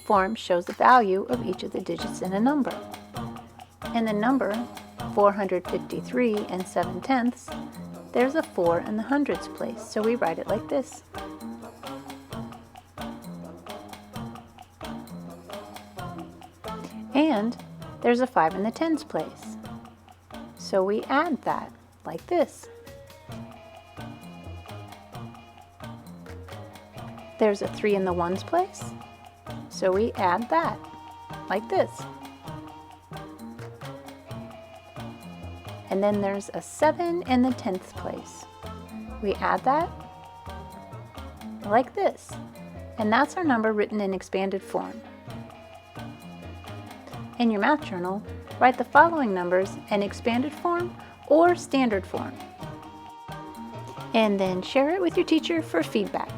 form shows the value of each of the digits in a number. In the number 453 and 7/10, there's a 4 in the hundreds place, so we write it like this. And there's a 5 in the tens place, so we add that like this. There's a 3 in the ones place, so we add that like this. And then there's a 7 in the tenths place. We add that like this. And that's our number written in expanded form. In your math journal, write the following numbers in expanded form or standard form. And then share it with your teacher for feedback.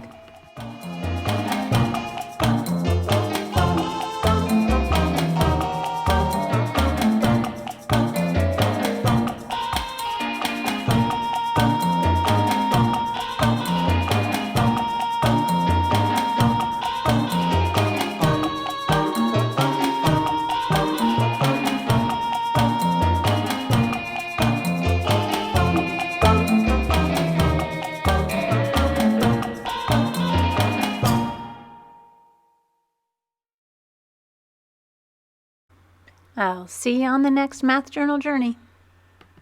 I'll see you on the next Math Journal journey.